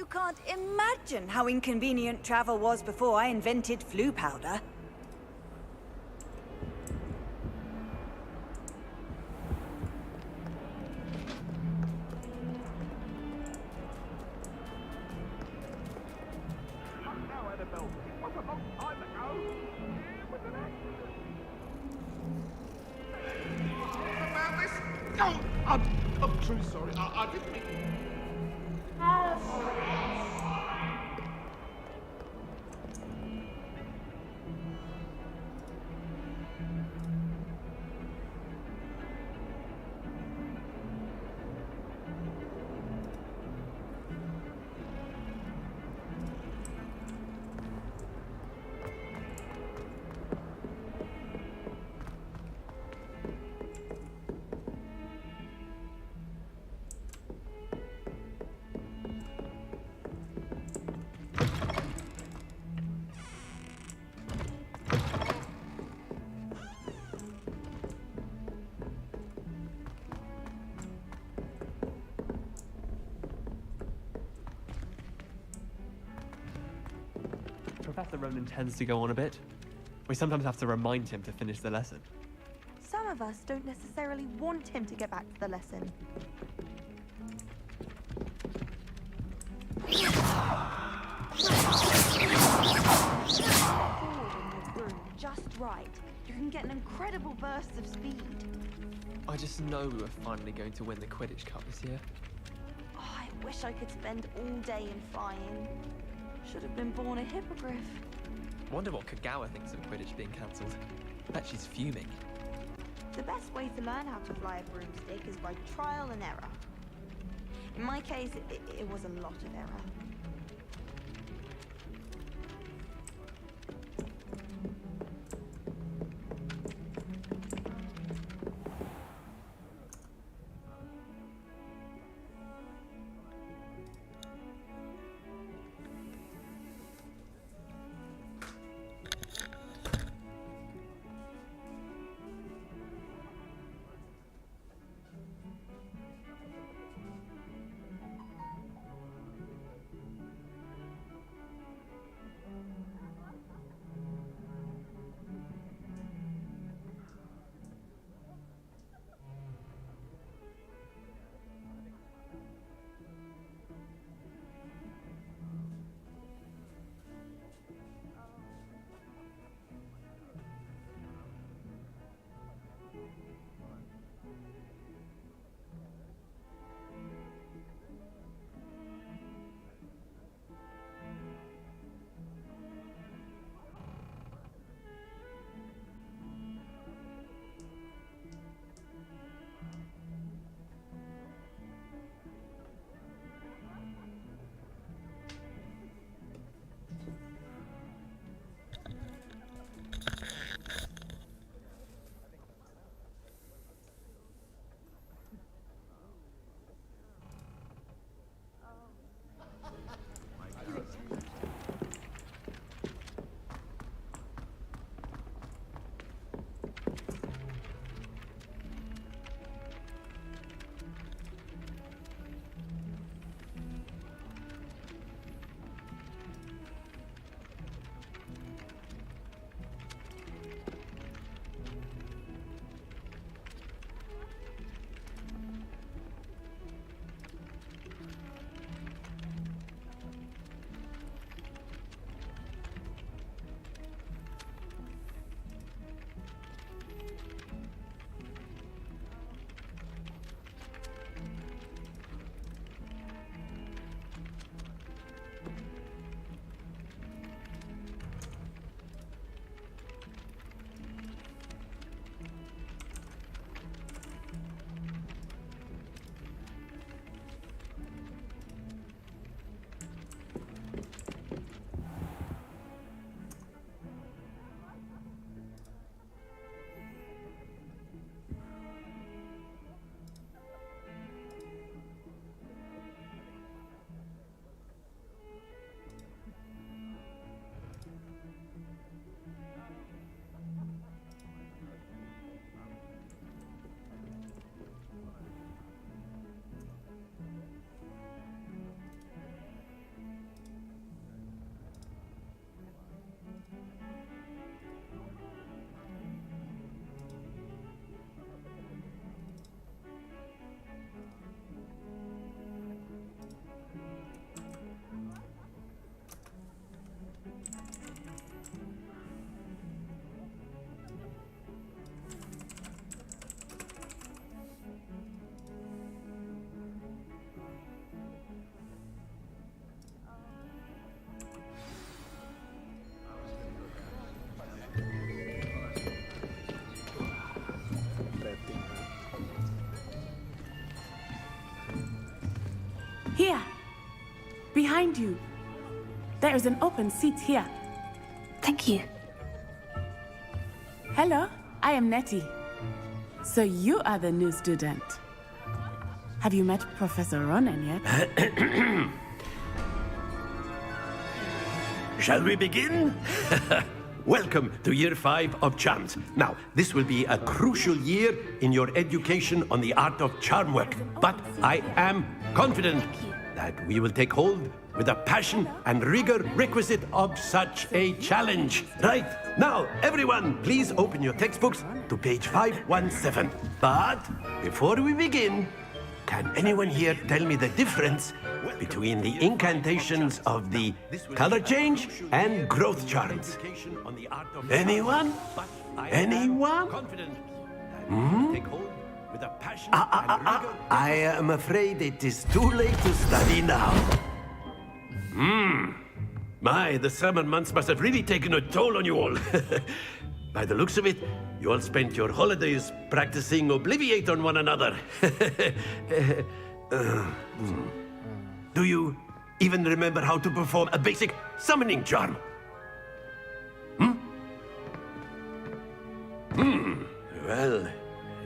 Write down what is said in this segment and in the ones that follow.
You can't imagine how inconvenient travel was before I invented flu powder. No, I'm truly sorry. I didn't mean... Professor Ronan tends to go on a bit. We sometimes have to remind him to finish the lesson. Some of us don't necessarily want him to get back to the lesson. Just right. You can get an incredible burst of speed. I just know we were finally going to win the Quidditch Cup this year. Oh, I wish I could spend all day in flying. Should have been born a hippogriff. Wonder what Kagawa thinks of Quidditch being cancelled. Bet she's fuming. The best way to learn how to fly a broomstick is by trial and error. In my case, it was a lot of error. Here. Behind you. There is an open seat here. Thank you. Hello, I am Nettie. So you are the new student. Have you met Professor Ronan yet? Shall we begin? Welcome to Year 5 of Charms. Now, this will be a crucial year in your education on the art of charm work. But I am confident that we will take hold with the passion and rigor requisite of such a challenge. Right, now, everyone, please open your textbooks to page 517. But before we begin, can anyone here tell me the difference between the incantations of the color change and growth charms? Anyone? Anyone? I am afraid it is too late to study now. My, the summer months must have really taken a toll on you all. By the looks of it, you all spent your holidays practicing Obliviate on one another. Do you even remember how to perform a basic summoning charm? Well,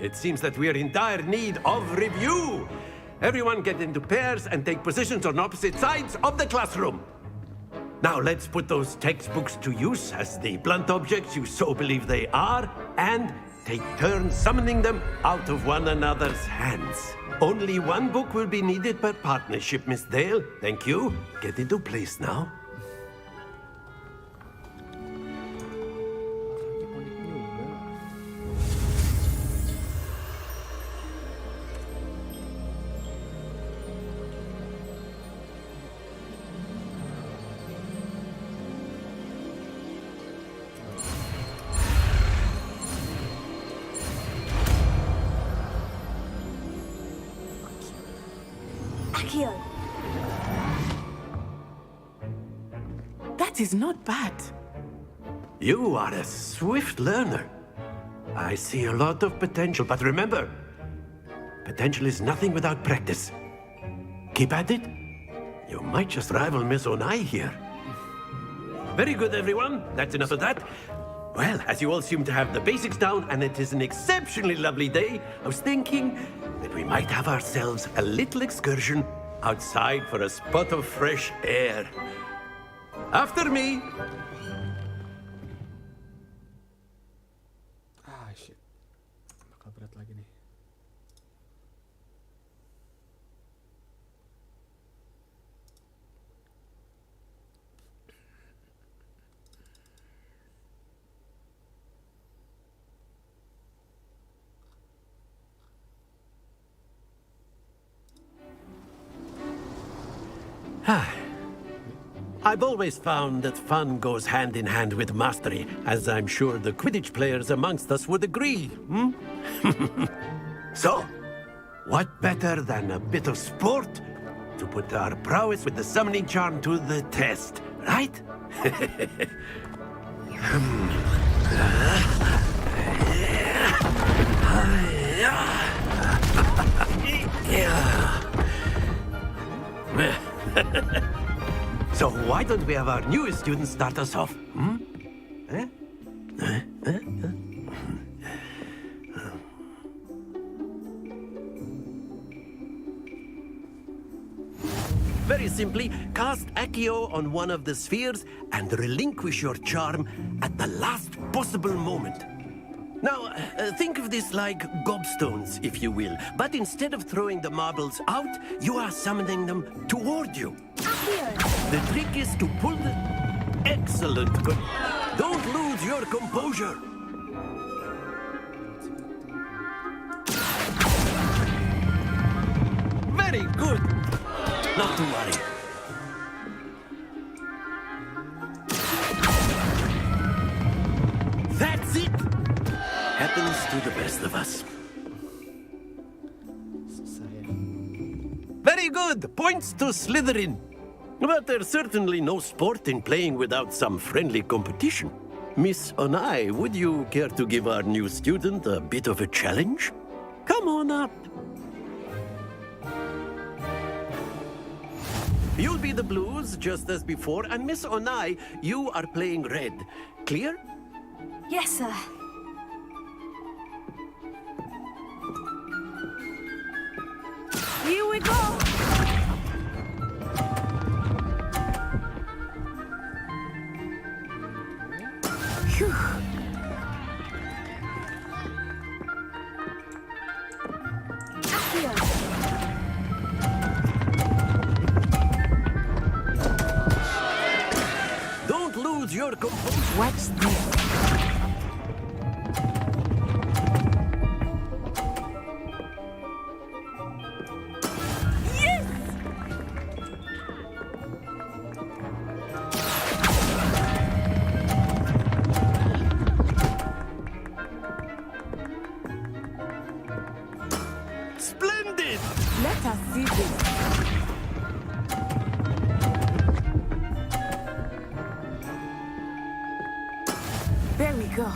it seems that we are in dire need of review. Everyone get into pairs and take positions on opposite sides of the classroom. Now let's put those textbooks to use as the blunt objects you so believe they are, and take turns summoning them out of one another's hands. Only one book will be needed per partnership, Miss Dale. Thank you. Get into place now. That is not bad. You are a swift learner. I see a lot of potential, but remember, potential is nothing without practice. Keep at it. You might just rival Miss Onai here. Very good, everyone. That's enough of that. Well, as you all seem to have the basics down, and it is an exceptionally lovely day, I was thinking that we might have ourselves a little excursion outside for a spot of fresh air. After me. Ah, shit. Bakal berat lagi nih. I've always found that fun goes hand in hand with mastery, as I'm sure the Quidditch players amongst us would agree. So, what better than a bit of sport to put our prowess with the summoning charm to the test, right? So why don't we have our newest student start us off? Very simply, cast Accio on one of the spheres and relinquish your charm at the last possible moment. Now, think of this like gobstones, if you will. But instead of throwing the marbles out, you are summoning them toward you. The trick is to pull the... Excellent. Good. Don't lose your composure. Very good. Not to worry. That's it. Happens to the best of us. Very good. Points to Slytherin. But there's certainly no sport in playing without some friendly competition. Miss Onai, would you care to give our new student a bit of a challenge? Come on up. You'll be the blues, just as before, and Miss Onai, you are playing red. Clear? Yes, sir. Here we go! Phew. Accio. Don't lose your composure. Watch this. Splendid! Let us see this. There we go.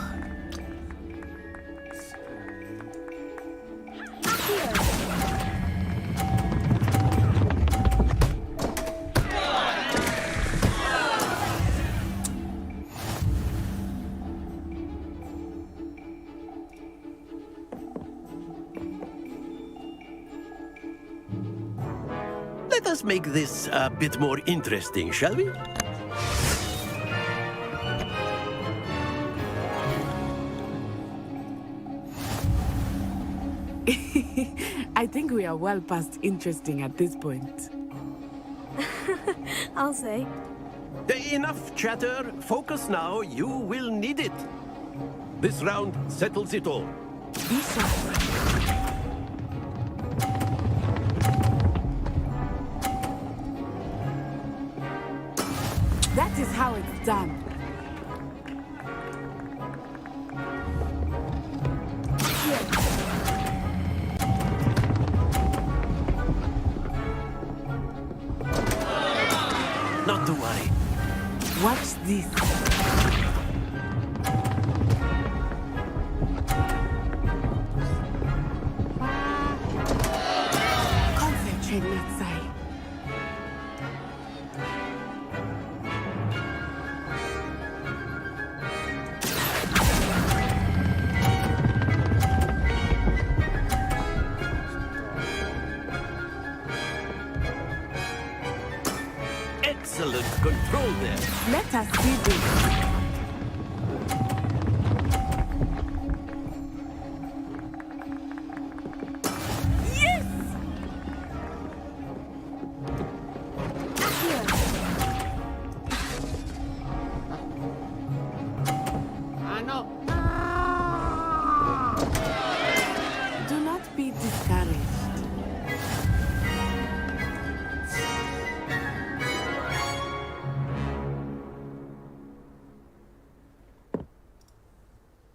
Let us make this a bit more interesting, shall we? I think we are well past interesting at this point. I'll say. Enough chatter. Focus now. You will need it. This round settles it all. Be sharp. That is how it's done. Not to worry. Watch this. Concentrate, Natsai. Excellent control there. Let us see this. Do not be discouraged.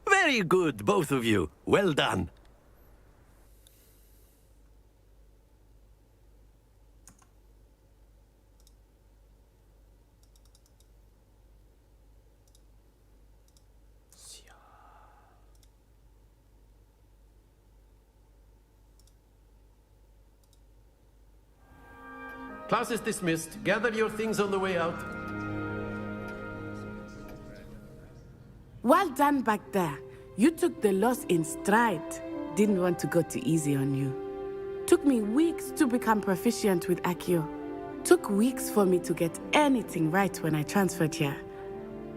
Very good, both of you. Well done. Class is dismissed. Gather your things on the way out. Well done back there. You took the loss in stride. Didn't want to go too easy on you. Took me weeks to become proficient with Accio. Took weeks for me to get anything right when I transferred here.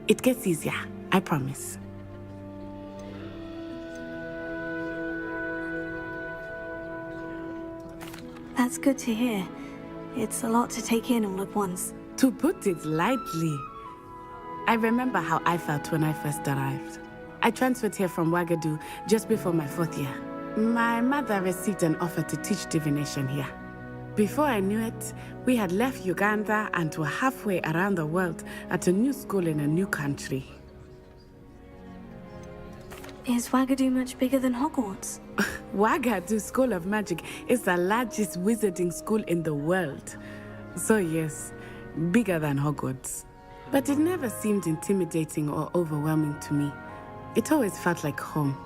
It gets easier, I promise. That's good to hear. It's a lot to take in all at once. To put it lightly, I remember how I felt when I first arrived. I transferred here from Wagadu just before my 4th year. My mother received an offer to teach divination here. Before I knew it, we had left Uganda and were halfway around the world at a new school in a new country. Is Wagadu much bigger than Hogwarts? Wagadu School of Magic is the largest wizarding school in the world. So yes, bigger than Hogwarts. But it never seemed intimidating or overwhelming to me. It always felt like home.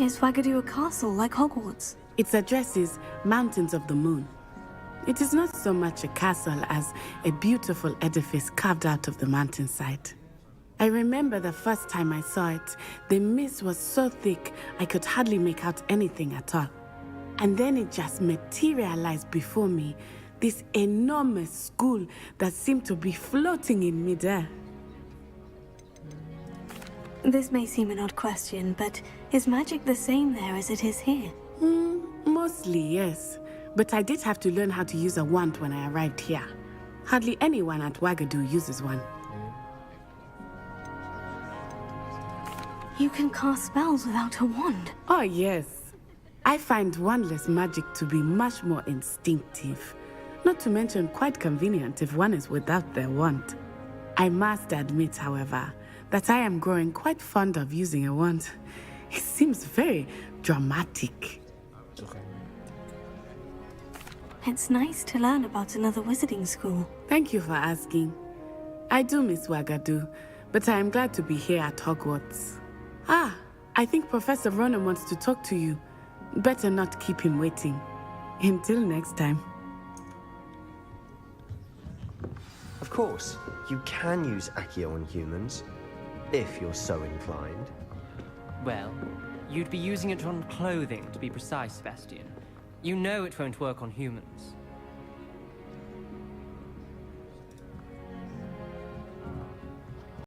Is Wagadu a castle like Hogwarts? Its address is Mountains of the Moon. It is not so much a castle as a beautiful edifice carved out of the mountainside. I remember the first time I saw it, the mist was so thick I could hardly make out anything at all. And then it just materialized before me, this enormous school that seemed to be floating in midair. This may seem an odd question, but is magic the same there as it is here? Mostly, yes. But I did have to learn how to use a wand when I arrived here. Hardly anyone at Wagadu uses one. You can cast spells without a wand. Oh, yes. I find wandless magic to be much more instinctive. Not to mention quite convenient if one is without their wand. I must admit, however, that I am growing quite fond of using a wand. It seems very dramatic. It's nice to learn about another wizarding school. Thank you for asking. I do miss Wagadu, but I am glad to be here at Hogwarts. Ah, I think Professor Ronan wants to talk to you. Better not keep him waiting. Until next time. Of course, you can use Accio on humans, if you're so inclined. Well, you'd be using it on clothing, to be precise, Sebastian. You know it won't work on humans.